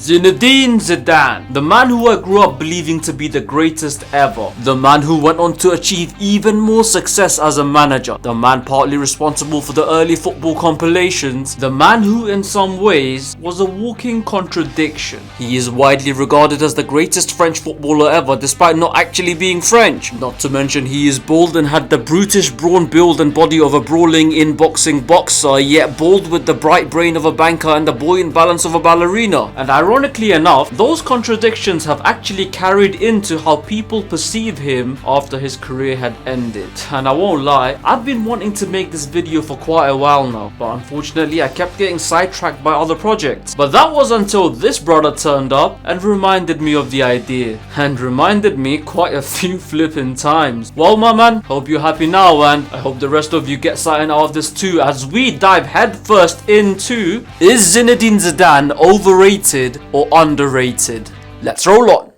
Zinedine Zidane, the man who I grew up believing to be the greatest ever, the man who went on to achieve even more success as a manager, the man partly responsible for the early football compilations, the man who in some ways was a walking contradiction. He is widely regarded as the greatest French footballer ever despite not actually being French. Not to mention he is bald and had the brutish brawn build and body of a brawling in-boxing boxer, yet bald with the bright brain of a banker and the buoyant balance of a ballerina. And ironically enough, those contradictions have actually carried into how people perceive him after his career had ended. And I won't lie, I've been wanting to make this video for quite a while now, but unfortunately I kept getting sidetracked by other projects. But that was until this brother turned up and reminded me of the idea, and reminded me quite a few flipping times. Well my man, hope you're happy now, and I hope the rest of you get something out of this too, as we dive headfirst into, is Zinedine Zidane overrated or underrated? Let's roll on.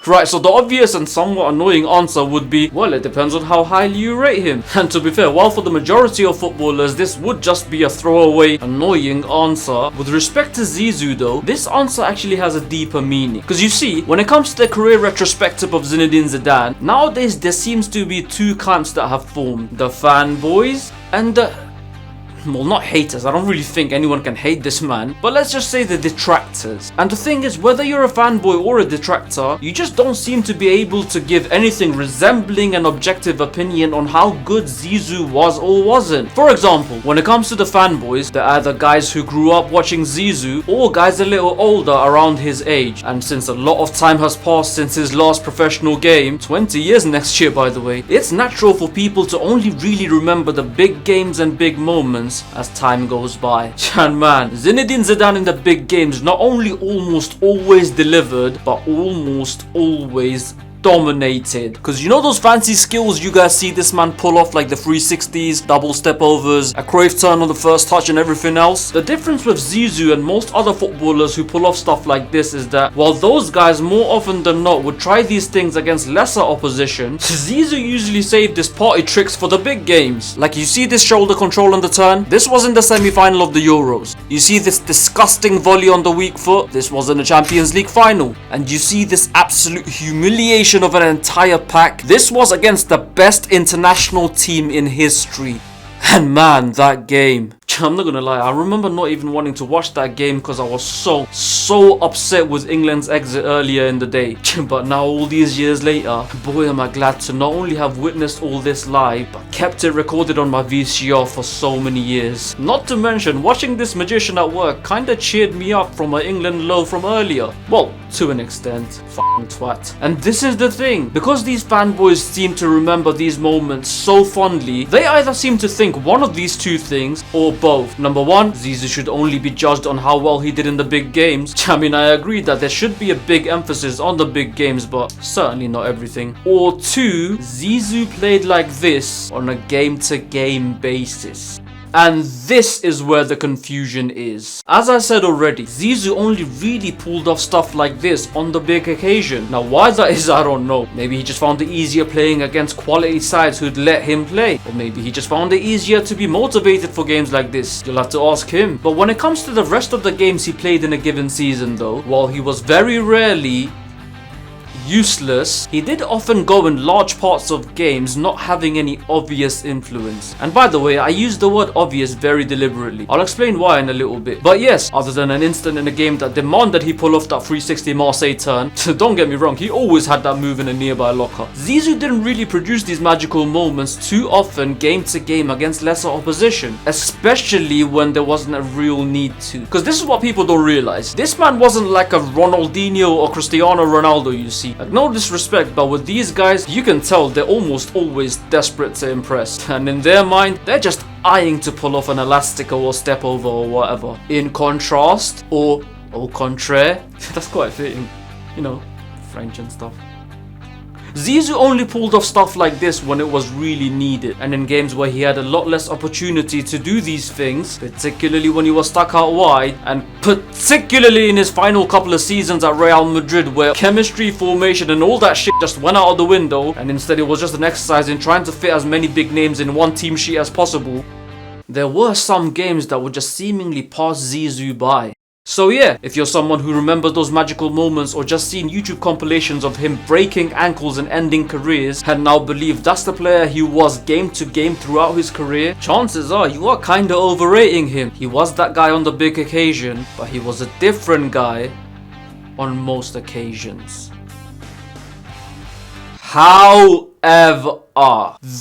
Right, so the obvious and somewhat annoying answer would be, well, it depends on how highly you rate him. And to be fair, while for the majority of footballers this would just be a throwaway, annoying answer, with respect to Zizou though, this answer actually has a deeper meaning. Because you see, when it comes to the career retrospective of Zinedine Zidane, nowadays there seems to be two camps that have formed. The fanboys and the... well, not haters, I don't really think anyone can hate this man, but let's just say the detractors. And the thing is, whether you're a fanboy or a detractor, you just don't seem to be able to give anything resembling an objective opinion on how good Zizou was or wasn't. For example, when it comes to the fanboys, they're either guys who grew up watching Zizou or guys a little older around his age. And since a lot of time has passed since his last professional game, 20 years next year by the way, it's natural for people to only really remember the big games and big moments as time goes by. And man, Zinedine Zidane in the big games not only almost always delivered, but almost always dominated. Because you know those fancy skills you guys see this man pull off, like the 360s, double step overs, a Cruyff turn on the first touch and everything else? The difference with Zizou and most other footballers who pull off stuff like this is that while those guys more often than not would try these things against lesser opposition, Zizou usually saved his party tricks for the big games. Like you see this shoulder control on the turn, this was in the semi-final of the Euros. You see this disgusting volley on the weak foot, this was in the Champions League final. And you see this absolute humiliation of an entire pack, this was against the best international team in history. And man, that game, I'm not gonna lie, I remember not even wanting to watch that game because I was so upset with England's exit earlier in the day. But now all these years later, boy am I glad to not only have witnessed all this live, but kept it recorded on my VCR for so many years. Not to mention, watching this magician at work kinda cheered me up from my England low from earlier. Well, to an extent. F***ing twat. And this is the thing, because these fanboys seem to remember these moments so fondly, they either seem to think one of these two things, or both. Number one, Zizou should only be judged on how well he did in the big games. I mean, I agree that there should be a big emphasis on the big games, but certainly not everything. Or two, Zizou played like this on a game-to-game basis. And this is where the confusion is. As I said already, Zizou only really pulled off stuff like this on the big occasion. Now why that is, I don't know. Maybe he just found it easier playing against quality sides who'd let him play. Or maybe he just found it easier to be motivated for games like this. You'll have to ask him. But when it comes to the rest of the games he played in a given season though, while he was very rarely useless, he did often go in large parts of games not having any obvious influence. And by the way, I use the word obvious very deliberately. I'll explain why in a little bit. But yes, other than an instant in a game that demanded he pull off that 360 Marseille turn, don't get me wrong, he always had that move in a nearby locker. Zizou didn't really produce these magical moments too often game to game against lesser opposition, especially when there wasn't a real need to. Because this is what people don't realize. This man wasn't like a Ronaldinho or Cristiano Ronaldo, you see. Like, no disrespect, but with these guys, you can tell they're almost always desperate to impress. And in their mind, they're just eyeing to pull off an elastico or step over or whatever. In contrast, or au contraire, that's quite fitting, you know, French and stuff. Zizou only pulled off stuff like this when it was really needed, and in games where he had a lot less opportunity to do these things, particularly when he was stuck out wide, and particularly in his final couple of seasons at Real Madrid, where chemistry, formation and all that shit just went out of the window, and instead it was just an exercise in trying to fit as many big names in one team sheet as possible. There were some games that would just seemingly pass Zizou by. So yeah, if you're someone who remembers those magical moments or just seen YouTube compilations of him breaking ankles and ending careers and now believe that's the player he was game to game throughout his career, chances are you are kinda overrating him. He was that guy on the big occasion, but he was a different guy on most occasions. However,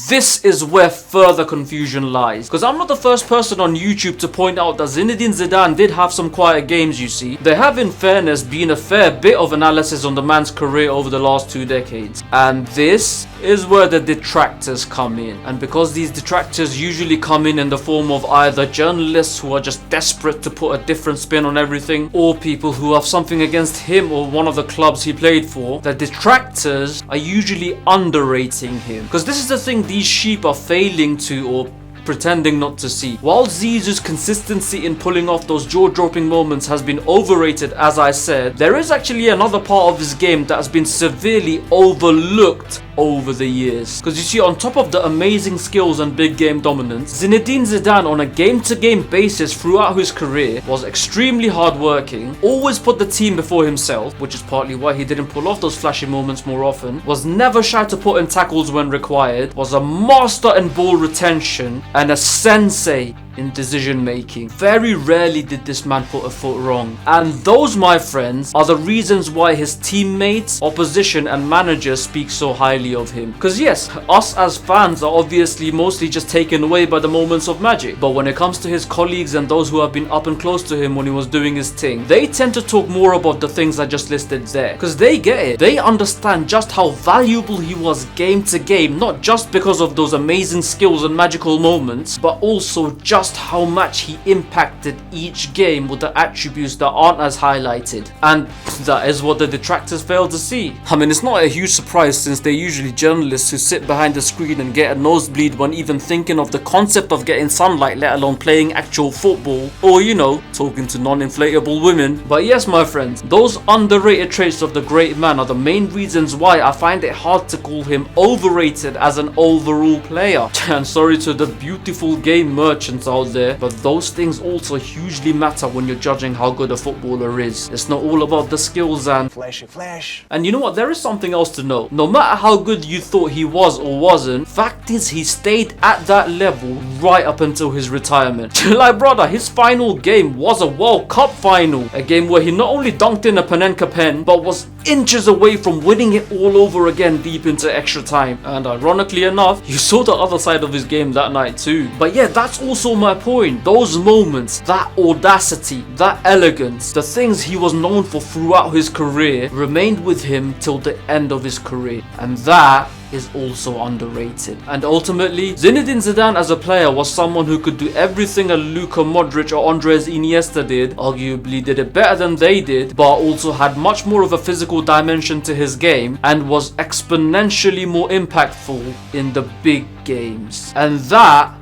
this is where further confusion lies, because I'm not the first person on YouTube to point out that Zinedine Zidane did have some quiet games, you see. There have in fairness been a fair bit of analysis on the man's career over the last 2 decades, and this is where the detractors come in. And because these detractors usually come in the form of either journalists who are just desperate to put a different spin on everything, or people who have something against him or one of the clubs he played for, the detractors are usually underrating him. Because this is the thing these sheep are failing to, or pretending not to see. While Zizou's consistency in pulling off those jaw-dropping moments has been overrated, as I said, there is actually another part of his game that has been severely overlooked over the years. Because you see, on top of the amazing skills and big game dominance, Zinedine Zidane on a game-to-game basis throughout his career was extremely hardworking, always put the team before himself, which is partly why he didn't pull off those flashy moments more often, was never shy to put in tackles when required, was a master in ball retention, and a sensei in decision making. Very rarely did this man put a foot wrong. And those, my friends, are the reasons why his teammates, opposition and managers speak so highly of him. Because yes, us as fans are obviously mostly just taken away by the moments of magic. But when it comes to his colleagues and those who have been up and close to him when he was doing his thing, they tend to talk more about the things I just listed there. Because they get it. They understand just how valuable he was game to game, not just because of those amazing skills and magical moments, but also just how much he impacted each game with the attributes that aren't as highlighted. And that is what the detractors fail to see. I mean, it's not a huge surprise since they're usually journalists who sit behind the screen and get a nosebleed when even thinking of the concept of getting sunlight, let alone playing actual football, or you know, talking to non-inflatable women. But yes, my friends, those underrated traits of the great man are the main reasons why I find it hard to call him overrated as an overall player. And sorry to the beautiful game merchants out there, but those things also hugely matter when you're judging how good a footballer is. It's not all about the skills and flash. And you know what, there is something else to know. No matter how good you thought he was or wasn't, fact is he stayed at that level right up until his retirement. Like brother, his final game was a World Cup final, a game where he not only dunked in a Panenka pen, but was inches away from winning it all over again deep into extra time. And ironically enough, you saw the other side of his game that night too. But yeah, that's also my point. Those moments, that audacity, that elegance, the things he was known for throughout his career remained with him till the end of his career. And that is also underrated. And ultimately, Zinedine Zidane as a player was someone who could do everything a Luka Modric or Andrés Iniesta did, arguably did it better than they did, but also had much more of a physical dimension to his game and was exponentially more impactful in the big games. And that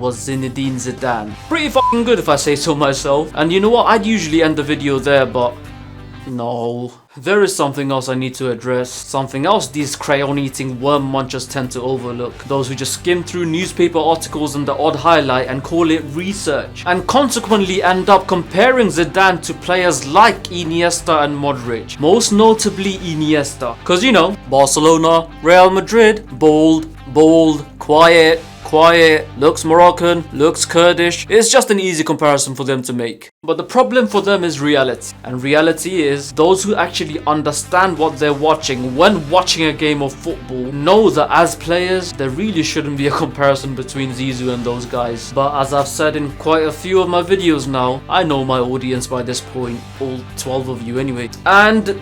was Zinedine Zidane. Pretty fucking good if I say so myself. And you know what, I'd usually end the video there, but no. There is something else I need to address. Something else these crayon-eating worm munchers tend to overlook. Those who just skim through newspaper articles and the odd highlight and call it research, and consequently end up comparing Zidane to players like Iniesta and Modric. Most notably Iniesta. Cause you know, Barcelona, Real Madrid, bold, quiet, looks Moroccan, looks Kurdish. It's just an easy comparison for them to make. But the problem for them is reality. And reality is, those who actually understand what they're watching when watching a game of football know that as players, there really shouldn't be a comparison between Zizou and those guys. But as I've said in quite a few of my videos now, I know my audience by this point, all 12 of you anyway. And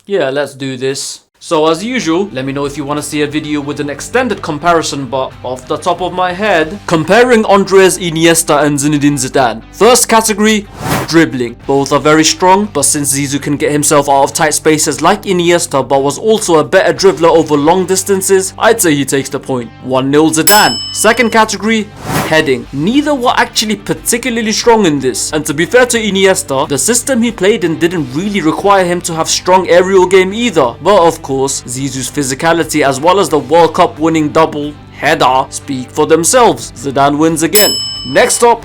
yeah, let's do this. So as usual, let me know if you want to see a video with an extended comparison, but off the top of my head, comparing Andrés Iniesta and Zinedine Zidane. First category, dribbling. Both are very strong, but since Zizou can get himself out of tight spaces like Iniesta, but was also a better dribbler over long distances, I'd say he takes the point. 1-0 Zidane. Second category, heading. Neither were actually particularly strong in this, and to be fair to Iniesta, the system he played in didn't really require him to have strong aerial game either. But of course, Zizou's physicality as well as the World Cup winning double header speak for themselves. Zidane wins again. Next up,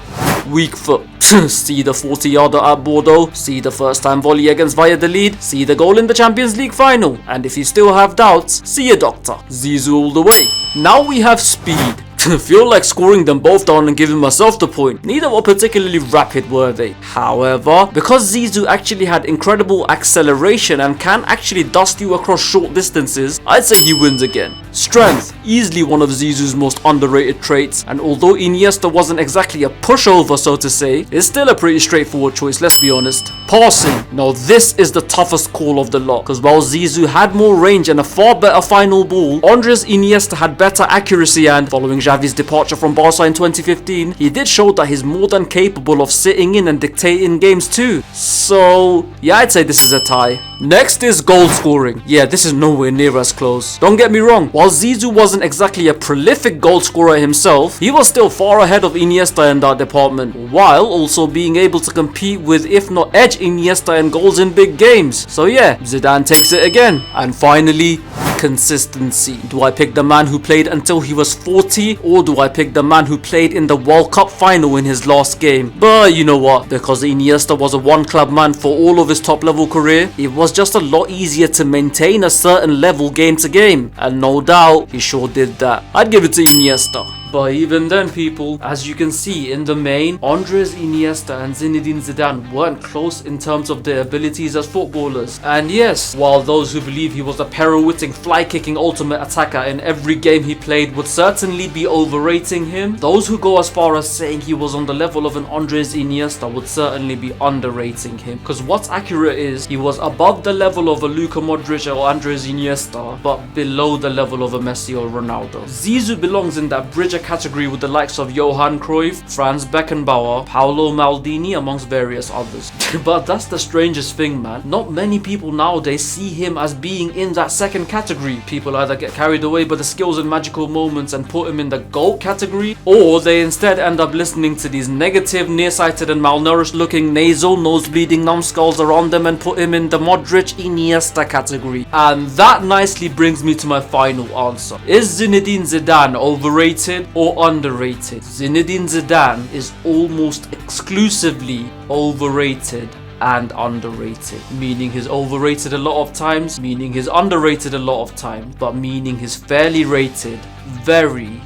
weak foot. See the 40-yarder at Bordeaux, see the first time volley against Valladolid, see the goal in the Champions League final, and if you still have doubts, see a doctor. Zizou all the way. Now we have speed. Feel like scoring them both down and giving myself the point. Neither were particularly rapid, were they? However, because Zizou actually had incredible acceleration and can actually dust you across short distances, I'd say he wins again. Strength, easily one of Zizou's most underrated traits, and although Iniesta wasn't exactly a pushover so to say, it's still a pretty straightforward choice, let's be honest. Passing, now this is the toughest call of the lot, because while Zizou had more range and a far better final ball, Andrés Iniesta had better accuracy, and following Xavi's departure from Barca in 2015, he did show that he's more than capable of sitting in and dictating games too. So yeah, I'd say this is a tie. Next is goal scoring. Yeah, this is nowhere near as close. Don't get me wrong, while Zizou wasn't exactly a prolific goal scorer himself, he was still far ahead of Iniesta in that department, while also being able to compete with, if not edge, Iniesta in goals in big games. So yeah, Zidane takes it again. And finally, consistency. Do I pick the man who played until he was 40, or do I pick the man who played in the World Cup final in his last game? But you know what, because Iniesta was a one-club man for all of his top-level career, it was just a lot easier to maintain a certain level game to game, and no doubt he sure did that. I'd give it to Iniesta. But even then, people, as you can see in the main, Andrés Iniesta and Zinedine Zidane weren't close in terms of their abilities as footballers. And yes, while those who believe he was a pirouetting, fly-kicking ultimate attacker in every game he played would certainly be overrating him, those who go as far as saying he was on the level of an Andrés Iniesta would certainly be underrating him. Because what's accurate is, he was above the level of a Luka Modric or Andrés Iniesta, but below the level of a Messi or Ronaldo. Zizou belongs in that bridge category with the likes of Johan Cruyff, Franz Beckenbauer, Paolo Maldini, amongst various others. But that's the strangest thing, man. Not many people nowadays see him as being in that second category. People either get carried away by the skills and magical moments and put him in the GOAT category, or they instead end up listening to these negative, nearsighted and malnourished looking nasal, nose-bleeding numbskulls around them and put him in the Modric, Iniesta category. And that nicely brings me to my final answer. Is Zinedine Zidane overrated or underrated? Zinedine Zidane is almost exclusively overrated and underrated, meaning he's overrated a lot of times, meaning he's underrated a lot of times, but meaning he's fairly rated very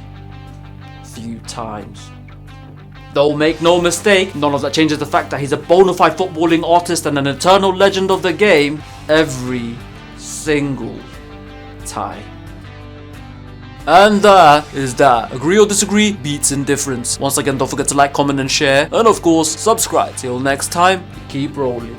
few times. Though make no mistake, none of that changes the fact that he's a bona fide footballing artist and an eternal legend of the game every single time. And that is that. Agree or disagree beats indifference. Once again, don't forget to like, comment and share, and of course subscribe. Till next time, keep rolling.